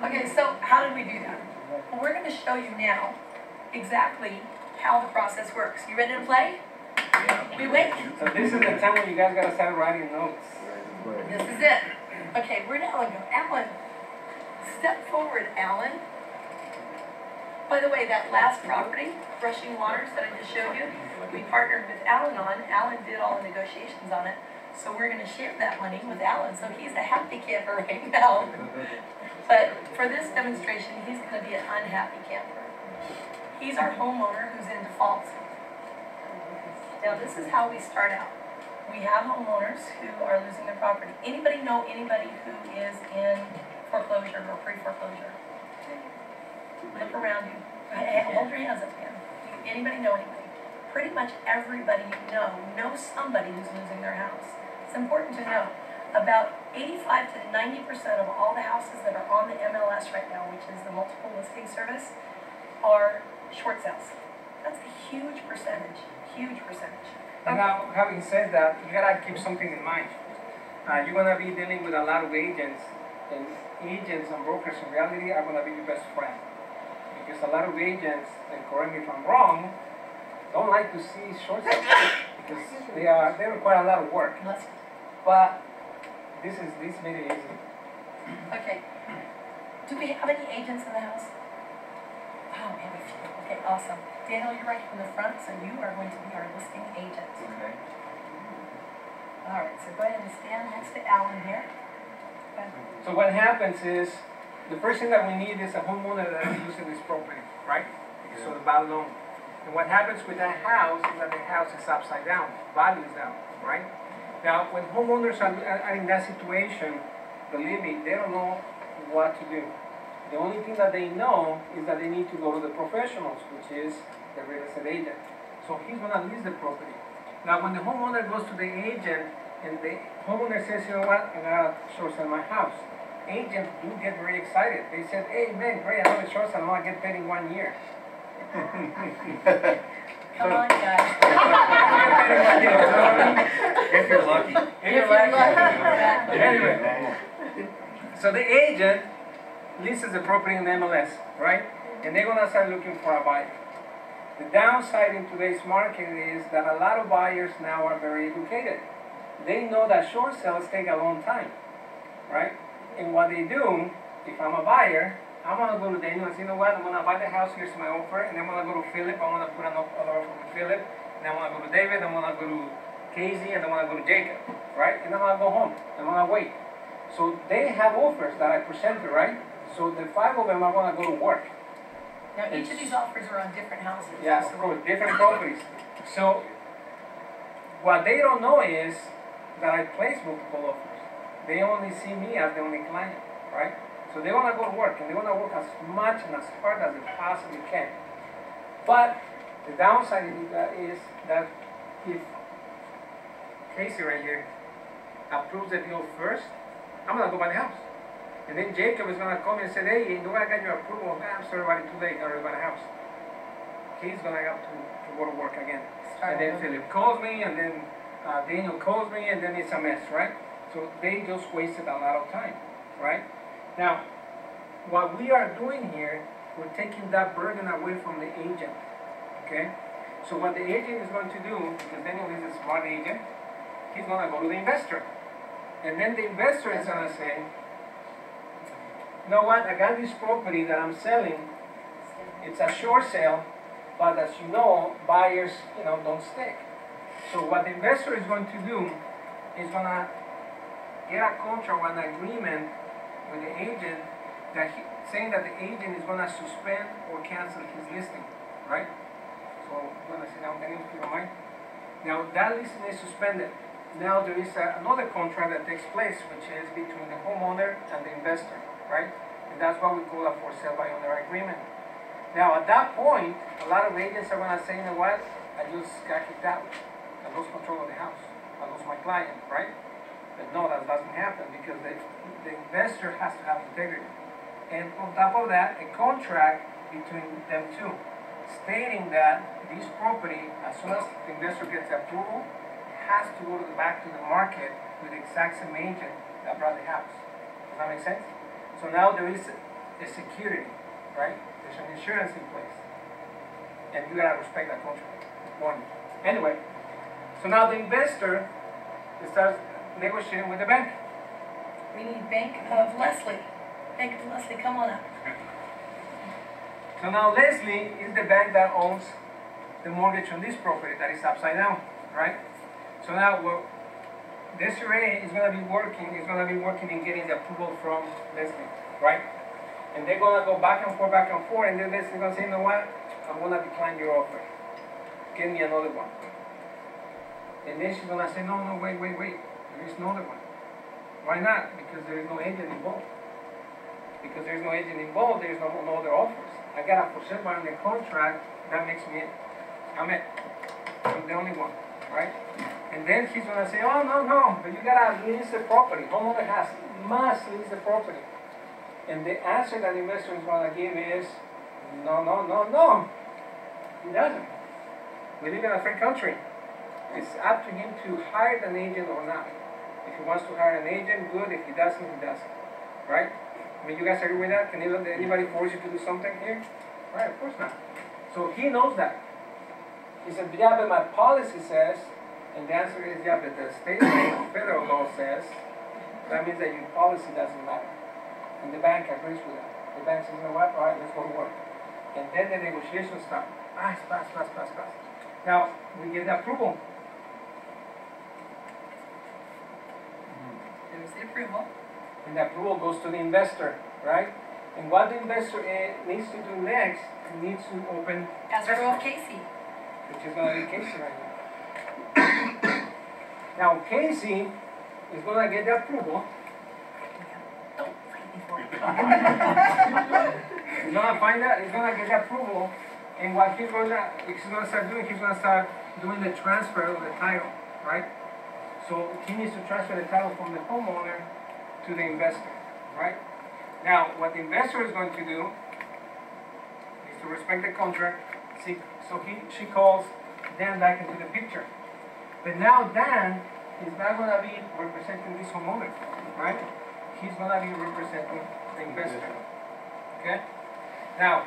Okay, so how did we do that? Well, we're going to show you now exactly how the process works. You ready to play? We wait. So this is the time when you guys gotta start writing notes. This is it. Okay, where'd Alan go? Alan, step forward, Alan. By the way, that last property, Rushing Waters, that I just showed you, we partnered with Alan on. Alan did all the negotiations on it. So we're going to share that money with Alan. So he's a happy camper right now. But for this demonstration, he's going to be an unhappy camper. He's our homeowner who's in default. Now this is how we start out. We have homeowners who are losing their property. Anybody know anybody who is in foreclosure or pre-foreclosure? Look around you. Hold your hands up again. Anybody know anybody? Pretty much everybody you know knows somebody who's losing their house. It's important to know. About 85 to 90% of all the houses that are on the MLS right now, which is the multiple listing service, are short sales. That's a huge percentage. Huge percentage. Okay. Now, having said that, you gotta keep something in mind. You're gonna be dealing with a lot of agents, and agents and brokers in reality are gonna be your best friend. Because a lot of agents, and correct me if I'm wrong, don't like to see short sales because they require a lot of work. But this made it easy. Okay. Do we have any agents in the house? Oh, we have a few. Okay, awesome. Daniel, you're right in the front, so you are going to be our listing agent. Okay. All right, so go ahead and stand next to Alan here. Okay. So what happens is, the first thing that we need is a homeowner that is using this property, right? So the bad loan. And what happens with that house is that the house is upside down, value is down, right? Now, when homeowners are in that situation, believe me, they don't know what to do. The only thing that they know is that they need to go to the professionals, which is the real estate agent. So he's going to list the property. Now, when the homeowner goes to the agent and the homeowner says, you know what, I got to short sell my house. Agents do get very excited. They said, hey, man, great, I'm going to short sell, I'm going to get paid in 1 year. Come on, guys. If you're lucky. If you're lucky. Anyway, so the agent lists the property in the MLS, right? And they're gonna start looking for a buyer. The downside in today's market is that a lot of buyers now are very educated. They know that short sales take a long time, right? And what they do, if I'm a buyer, I'm gonna go to Daniel and say, you know what, I'm gonna buy the house, here's my offer, and then I'm gonna go to Philip, I'm gonna put another offer with Philip, and I'm gonna go to David, I'm gonna go to Casey, and I'm gonna go to Jacob, right? And I'm gonna go home, I'm gonna wait. So they have offers that I presented, right? So the 5 of them are going to go to work. Now, each of these offers are on different houses. Yes, of course, different properties. So what they don't know is that I place multiple offers. They only see me as the only client, right? So they want to go to work, and they want to work as much and as hard as they possibly can. But the downside is that if Casey right here approves the deal first, I'm going to go buy the house. And then Jacob is going to call me and say, hey, you know what, I got your approval. I'm sorry about it, too late, I already bought a house. He's going to have to go to work again. And then Philip calls me, and then Daniel calls me, and then it's a mess, right? So they just wasted a lot of time, right? Now, what we are doing here, we're taking that burden away from the agent, okay? So what the agent is going to do, because Daniel is a smart agent, he's going to go to the investor. And then the investor is going to say, you know what, I got this property that I'm selling. It's a short sale, but as you know, buyers, don't stick. So what the investor is going to do is going to get a contract or an agreement with the agent saying that the agent is going to suspend or cancel his listing, right? So I'm going to sit down, Daniel, if you don't mind. Now that listing is suspended. Now there is another contract that takes place, which is between the homeowner and the investor, right? And that's what we call a for sale by owner agreement. Now at that point, a lot of agents are going to say, you know what, I just got kicked out. I lost control of the house. I lost my client, right? But no, that doesn't happen because the investor has to have integrity. And on top of that, a contract between them two, stating that this property, as soon as the investor gets approval, has to go back to the market with the exact same agent that brought the house. Does that make sense? So now there is a security, right? There's an insurance in place. And you gotta respect that contract. One. Anyway, so now the investor starts negotiating with the bank. We need Bank of Leslie. Bank of Leslie, come on up. So now Leslie is the bank that owns the mortgage on this property that is upside down, right? So now Desiree is gonna be working in getting the approval from Leslie, right? And they're gonna go back and forth, and then Leslie's gonna say, you know what? I'm gonna decline your offer. Give me another one. And then she's gonna say, no, wait. There is another one. Why not? Because there is no agent involved. Because there is no agent involved, there is no other offers. I got a for sale by on the contract, that makes me, I'm the only one, right? And then he's gonna say, oh, no, but you gotta lease the property. Homeowner must lease the property. And the answer that the investor is gonna give is, no. He doesn't. We live in a free country. It's up to him to hire an agent or not. If he wants to hire an agent, good. If he doesn't, he doesn't. Right? I mean, you guys agree with that? Can anybody force you to do something here? Right, of course not. So he knows that. He said, yeah, but my policy says, and the answer is, yeah, but the state law, federal law says, that means that your policy doesn't matter. And the bank agrees with that. The bank says, you know what, all right, let's go to work. And then the negotiations start. Pass. Now, we get the approval. There's the approval. And the approval goes to the investor, right? And what the investor needs to do next, he needs to open Escrow of Casey. which is going to be Casey right now. Now, Casey is going to get the approval. Don't fight me for it. He's going to find out, he's going to get the approval. And what he's going to start doing, he's going to start doing the transfer of the title, right? So he needs to transfer the title from the homeowner to the investor, right? Now, what the investor is going to do is to respect the contract. See, so she calls Dan back into the picture. But now Dan is not going to be representing this homeowner, right? He's going to be representing the investor, okay? Now,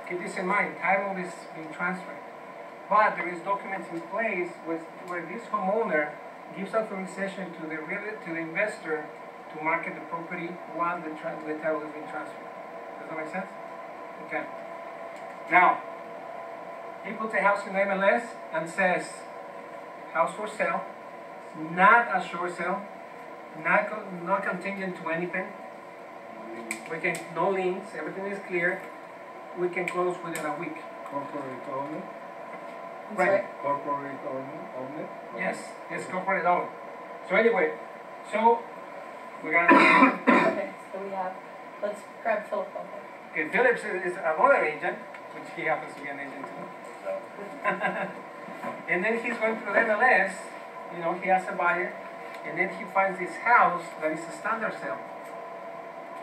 keep this in mind, title is being transferred. But there is documents in place where this homeowner gives authorization to the investor to market the property while the title is being transferred. Does that make sense? Okay. Now, he puts a house in MLS and says, house for sale, not a short sale, not contingent to anything. We can, no liens, everything is clear. We can close within a week. Corporate owner? Right. Corporate owner? Yes, corporate owned. So anyway, so we're gonna. Okay, so we have, let's grab Philip over there. Okay, Phillips is another agent, which he happens to be an agent too. And then he's going through the MLS, you know, he has a buyer, and then he finds this house that is a standard sale.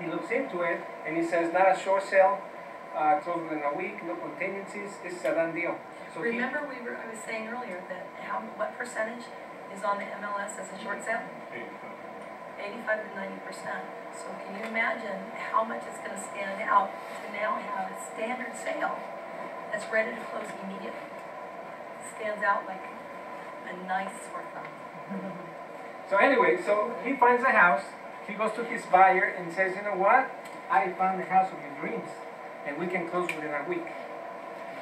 He looks into it, and he says, not a short sale, closed within a week, no contingencies, this is a done deal. So Remember I was saying earlier that what percentage is on the MLS as a short sale? 85 to 90%. So can you imagine how much it's going to stand out to now have a standard sale that's ready to close immediately? Stands out like a nice sore thumb. So anyway, so he finds a house, he goes to his buyer and says, you know what, I found the house of your dreams, and we can close within a week.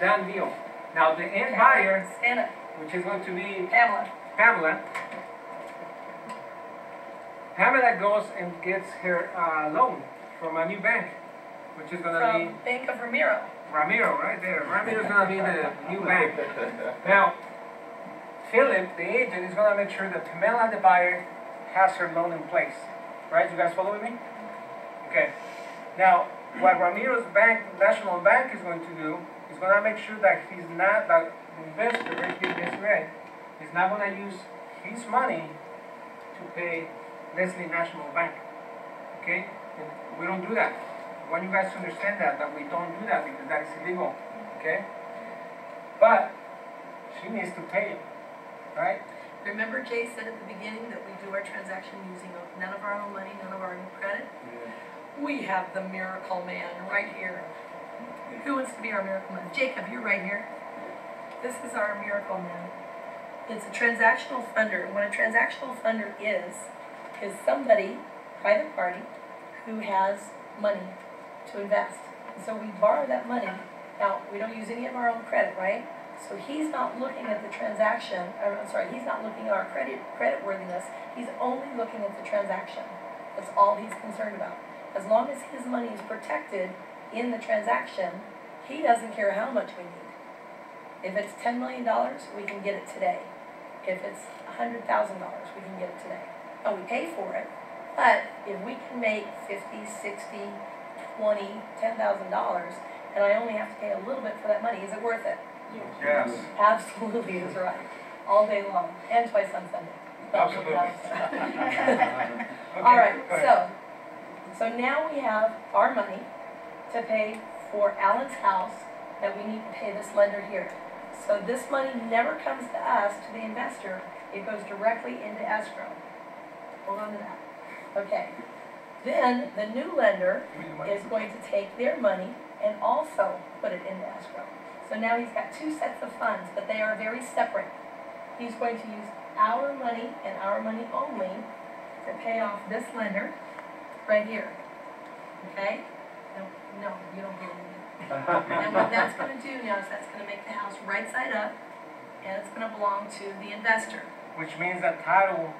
Done deal. Now the end buyer, Stand up. which is going to be Pamela. Pamela goes and gets her loan from a new bank, which is going to From Bank of Ramiro. Ramiro, right there. Ramiro's going to be the new bank. Now, Philip, the agent, is going to make sure that Pamela, the buyer, has her loan in place. Right? You guys following me? Okay. Now, what Ramiro's bank, National Bank, is going to do is going to make sure that that the investor, right here, Desiree, is not going to use his money to pay Leslie National Bank. Okay? And we don't do that. I want you guys to understand that we don't do that because that is illegal. Okay? But she needs to pay it. Right? Remember Jay said at the beginning that we do our transaction using none of our own money, none of our own credit? Yeah. we have the miracle man right here. Who wants to be our miracle man? Jacob, you're right here. This is our miracle man. It's a transactional funder. And what a transactional funder is somebody, private party, who has money to invest. And so we borrow that money. Now, we don't use any of our own credit, right? So he's not looking at the transaction, he's not looking at our credit worthiness. He's only looking at the transaction. That's all he's concerned about. As long as his money is protected in the transaction, he doesn't care how much we need. If it's $10 million, we can get it today. If it's $100,000, we can get it today. And we pay for it, but if we can make $50, $60, $20, $10,000, and I only have to pay a little bit for that money, is it worth it? Yes. Absolutely is right. All day long, and twice on Sunday. Absolutely. All right, so now we have our money to pay for Alan's house that we need to pay this lender here. So this money never comes to us, to the investor. It goes directly into escrow. Hold on to that. Okay. Then the new lender is going to take their money and also put it into escrow. So now he's got two sets of funds, but they are very separate. He's going to use our money and our money only to pay off this lender right here. Okay? No, you don't get anything. And what that's going to do now is that's going to make the house right side up, and it's going to belong to the investor. Which means that title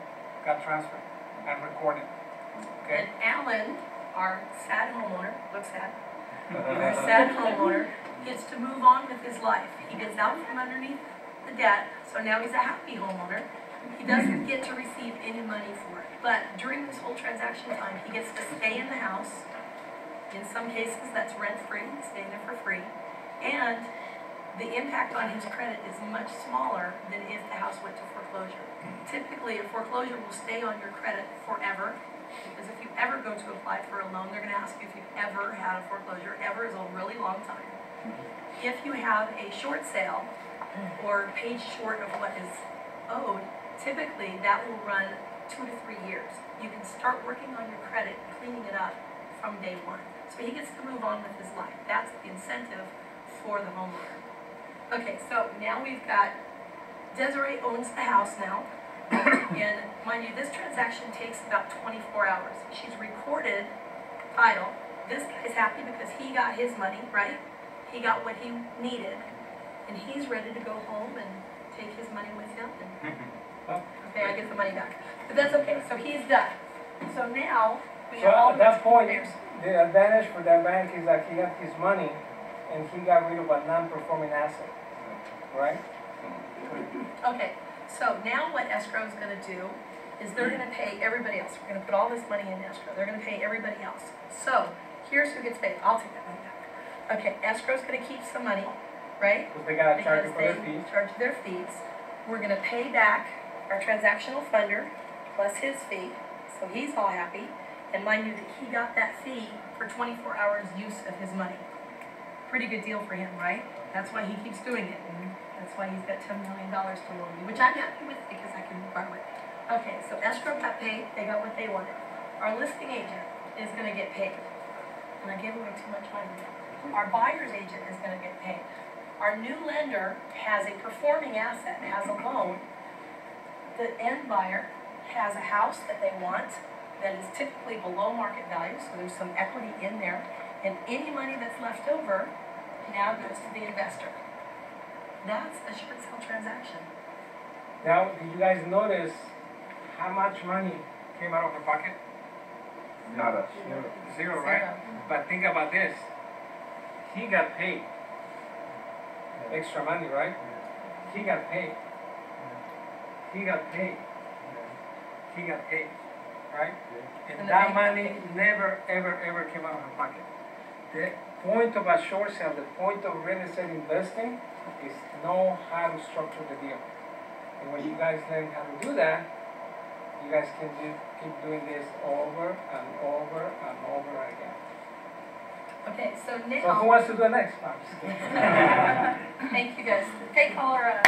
got transferred and recorded. Okay? And Alan, our sad homeowner, looks sad, our sad homeowner, gets to move on with his life. He gets out from underneath the debt, so now he's a happy homeowner. He doesn't get to receive any money for it. But during this whole transaction time, he gets to stay in the house. In some cases, that's rent-free, he's staying there for free. And the impact on his credit is much smaller than if the house went to foreclosure. Typically, a foreclosure will stay on your credit forever, because if you ever go to apply for a loan, they're going to ask you if you've ever had a foreclosure. Ever is a really long time. If you have a short sale or paid short of what is owed, typically that will run 2 to 3 years. You can start working on your credit, cleaning it up from day one. So he gets to move on with his life. That's the incentive for the homeowner. Okay, so now we've got Desiree owns the house now. And mind you, this transaction takes about 24 hours. She's recorded title. This guy's happy because he got his money, right? He got what he needed. And he's ready to go home and take his money with him. And, okay, I get the money back. But that's okay, so he's done. So now, we have all So at that point, payers. the advantage for that bank is that he got his money and he got rid of a non-performing asset, right? Okay, so now what escrow is going to do is they're going to pay everybody else. We're going to put all this money in escrow. They're going to pay everybody else. So here's who gets paid. I'll take that money back. Okay, escrow's going to keep some money, right? Because they got to charge Because for their they fees. charge their fees. We're going to pay back our transactional funder plus his fee, so he's all happy. And mind you, that he got that fee for 24 hours use of his money. Pretty good deal for him, right? That's why he keeps doing it. And that's why he's got $10 million to loan me, which I'm happy with because I can borrow it. Okay, so escrow got paid. They got what they wanted. Our listing agent is going to get paid. And I gave away too much money. Our buyer's agent is going to get paid. Our new lender has a performing asset, has a loan. The end buyer has a house that they want that is typically below market value, so there's some equity in there. And any money that's left over now goes to the investor. That's a short sale transaction. Now, did you guys notice how much money came out of her pocket? Nada. Zero, right? But think about this. He got paid. Extra money, right? He got paid. He got paid. He got paid, right? And And the that bank got money paid. never, ever came out of her pocket. The point of a short sale, the point of real estate investing is know how to structure the deal. And when you guys learn how to do that, you guys can keep doing this over and over and over again. Okay, so So who now, wants to do it next? No, I'm just kidding. thank you guys. Take caller,